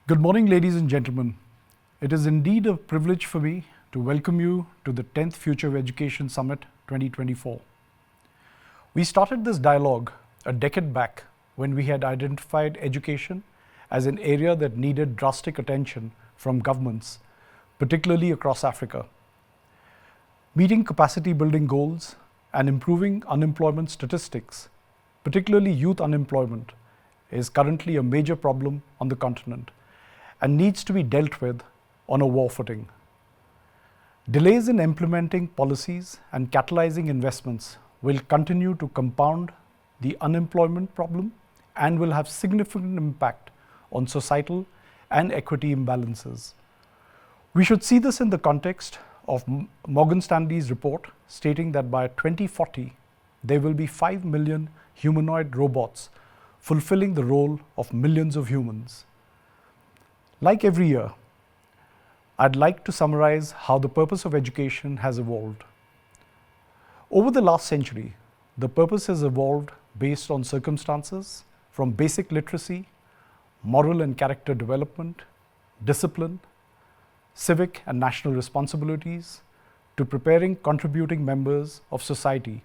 Good morning, ladies and gentlemen. It is indeed a privilege for me to welcome you to the 10th Future of Education Summit 2024. We started this dialogue a decade back when we had identified education as an area that needed drastic attention from governments, particularly across Africa. Meeting capacity building goals and improving unemployment statistics, particularly youth unemployment, is currently a major problem on the continent and needs to be dealt with on a war footing. Delays in implementing policies and catalyzing investments will continue to compound the unemployment problem and will have significant impact on societal and equity imbalances. We should see this in the context of Morgan Stanley's report stating that by 2040, there will be 5 million humanoid robots fulfilling the role of millions of humans. Like every year, I'd like to summarize how the purpose of education has evolved. Over the last century, the purpose has evolved based on circumstances from basic literacy, moral and character development, discipline, civic and national responsibilities, to preparing contributing members of society,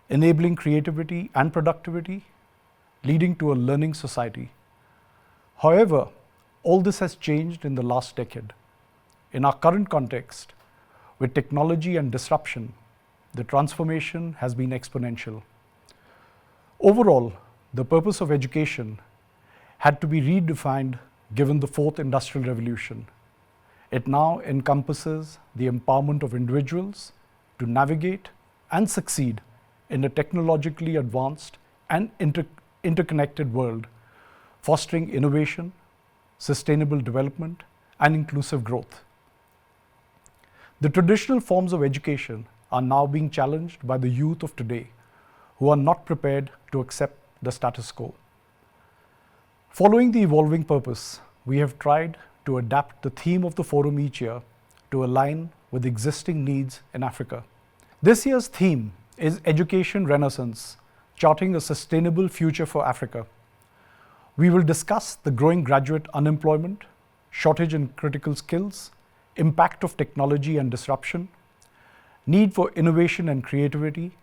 enabling creativity and productivity, leading to a learning society. However, all this has changed in the last decade. In our current context, with technology and disruption, the transformation has been exponential. Overall, the purpose of education had to be redefined given the fourth industrial revolution. It now encompasses the empowerment of individuals to navigate and succeed in a technologically advanced and interconnected world, fostering innovation, sustainable development, and inclusive growth. The traditional forms of education are now being challenged by the youth of today, who are not prepared to accept the status quo. Following the evolving purpose, we have tried to adapt the theme of the forum each year to align with existing needs in Africa. This year's theme is Education Renaissance, charting a sustainable future for Africa. We will discuss the growing graduate unemployment, shortage in critical skills, impact of technology and disruption, need for innovation and creativity,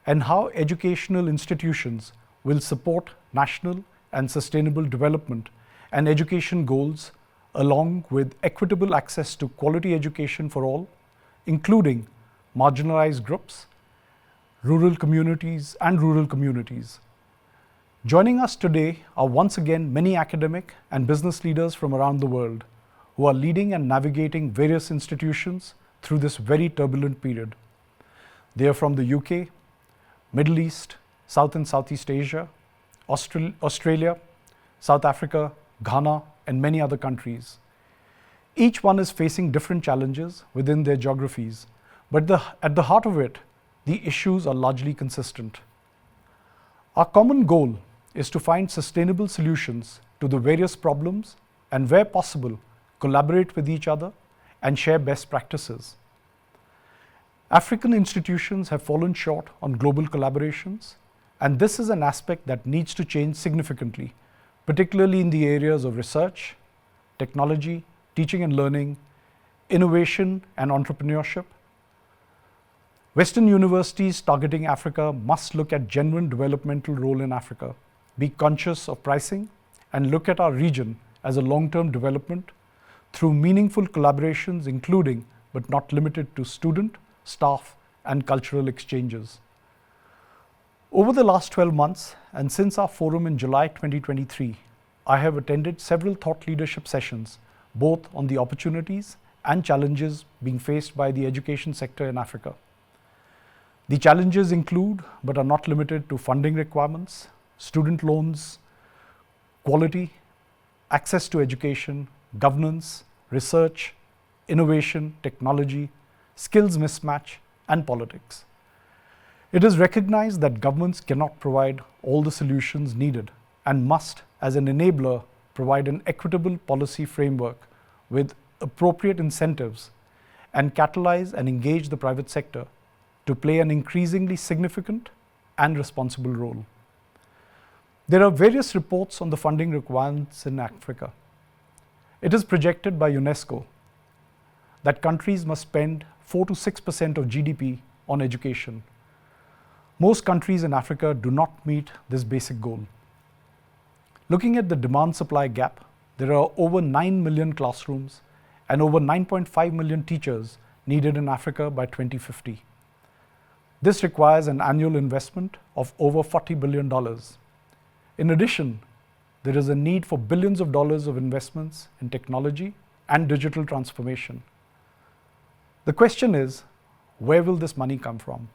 and how educational institutions will support national and sustainable development and education goals, along with equitable access to quality education for all, including marginalized groups, rural communities. Joining us today are once again many academic and business leaders from around the world who are leading and navigating various institutions through this very turbulent period. They are from the UK, Middle East, South and Southeast Asia, Australia, South Africa, Ghana, and many other countries. Each one is facing different challenges within their geographies, but at the heart of it, the issues are largely consistent. Our common goal is to find sustainable solutions to the various problems and, where possible, collaborate with each other and share best practices. African institutions have fallen short on global collaborations, and this is an aspect that needs to change significantly, particularly in the areas of research, technology, teaching and learning, innovation and entrepreneurship. Western universities targeting Africa must look at genuine developmental role in Africa, be conscious of pricing, and look at our region as a long-term development through meaningful collaborations, including but not limited to student, staff, and cultural exchanges. Over the last 12 months, and since our forum in July 2023, I have attended several thought leadership sessions, both on the opportunities and challenges being faced by the education sector in Africa. The challenges include, but are not limited to, funding requirements, student loans, quality, access to education, governance, research, innovation, technology, skills mismatch, and politics. It is recognized that governments cannot provide all the solutions needed and must, as an enabler, provide an equitable policy framework with appropriate incentives and catalyze and engage the private sector to play an increasingly significant and responsible role. There are various reports on the funding requirements in Africa. It is projected by UNESCO that countries must spend 4 to 6% of GDP on education. Most countries in Africa do not meet this basic goal. Looking at the demand-supply gap, there are over 9 million classrooms and over 9.5 million teachers needed in Africa by 2050. This requires an annual investment of over $40 billion. In addition, there is a need for billions of dollars of investments in technology and digital transformation. The question is, where will this money come from?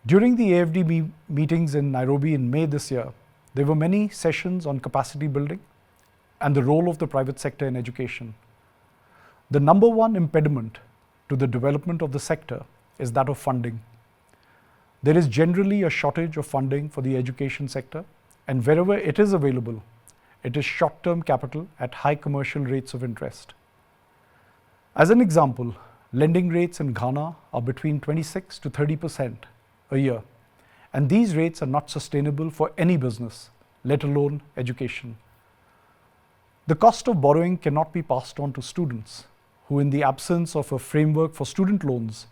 During the AFD meetings in Nairobi in May this year, there were many sessions on capacity building and the role of the private sector in education. The number one impediment to the development of the sector is that of funding. There is generally a shortage of funding for the education sector, and wherever it is available, it is short-term capital at high commercial rates of interest. As an example, lending rates in Ghana are between 26 to 30% a year, and these rates are not sustainable for any business, let alone education. The cost of borrowing cannot be passed on to students, who in the absence of a framework for student loans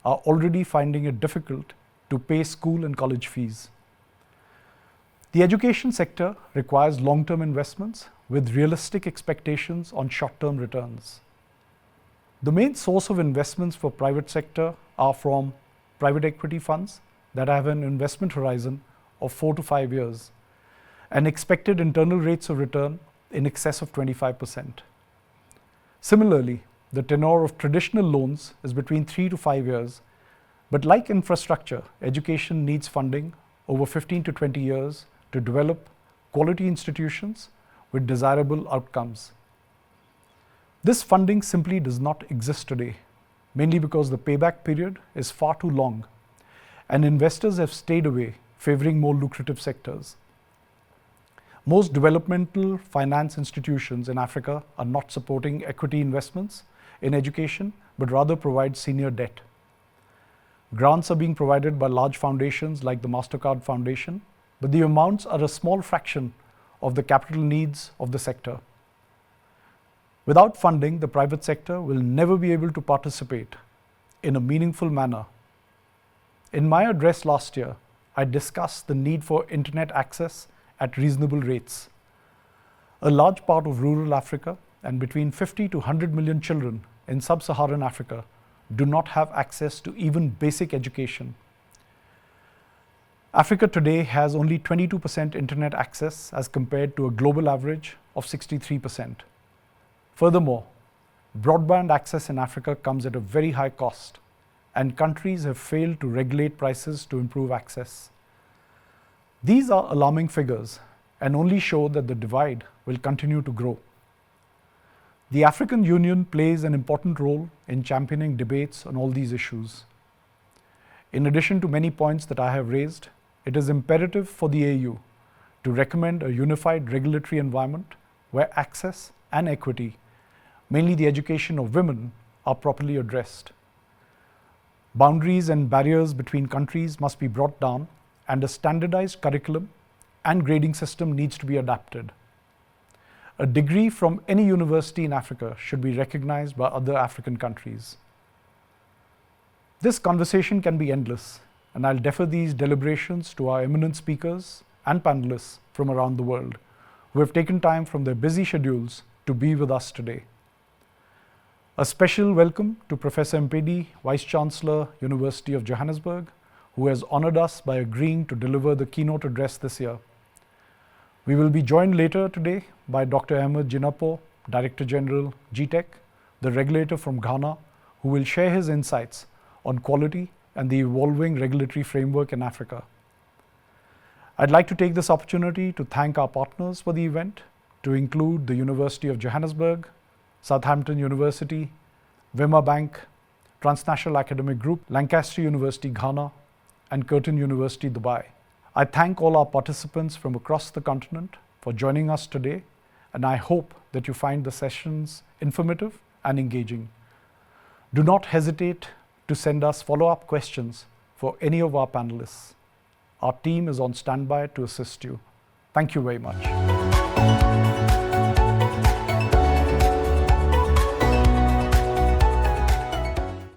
are already finding it difficult to pay school and college fees. The education sector requires long-term investments with realistic expectations on short-term returns. The main source of investments for private sector are from private equity funds that have an investment horizon of 4 to 5 years and expected internal rates of return in excess of 25%. Similarly, the tenor of traditional loans is between 3 to 5 years, but like infrastructure, education needs funding over 15 to 20 years to develop quality institutions with desirable outcomes. This funding simply does not exist today, mainly because the payback period is far too long, and investors have stayed away, favoring more lucrative sectors. Most developmental finance institutions in Africa are not supporting equity investments in education, but rather provide senior debt. Grants are being provided by large foundations like the MasterCard Foundation, but the amounts are a small fraction of the capital needs of the sector. Without funding, the private sector will never be able to participate in a meaningful manner. In my address last year, I discussed the need for internet access at reasonable rates. A large part of rural Africa and between 50 to 100 million children in sub-Saharan Africa do not have access to even basic education. Africa today has only 22% internet access as compared to a global average of 63%. Furthermore, broadband access in Africa comes at a very high cost, and countries have failed to regulate prices to improve access. These are alarming figures and only show that the divide will continue to grow. The African Union plays an important role in championing debates on all these issues. In addition to many points that I have raised, it is imperative for the AU to recommend a unified regulatory environment where access and equity, mainly the education of women, are properly addressed. Boundaries and barriers between countries must be brought down, and a standardized curriculum and grading system needs to be adapted. A degree from any university in Africa should be recognized by other African countries. This conversation can be endless, and I'll defer these deliberations to our eminent speakers and panelists from around the world who have taken time from their busy schedules to be with us today. A special welcome to Professor Mpedi, Vice Chancellor, University of Johannesburg, who has honored us by agreeing to deliver the keynote address this year. We will be joined later today by Dr. Ahmed Jinapo, Director General, GTEC, the regulator from Ghana, who will share his insights on quality and the evolving regulatory framework in Africa. I'd like to take this opportunity to thank our partners for the event, to include the University of Johannesburg, Southampton University, Wema Bank, Transnational Academic Group, Lancaster University, Ghana, and Curtin University, Dubai. I thank all our participants from across the continent for joining us today, and I hope that you find the sessions informative and engaging. Do not hesitate to send us follow-up questions for any of our panelists. Our team is on standby to assist you. Thank you very much.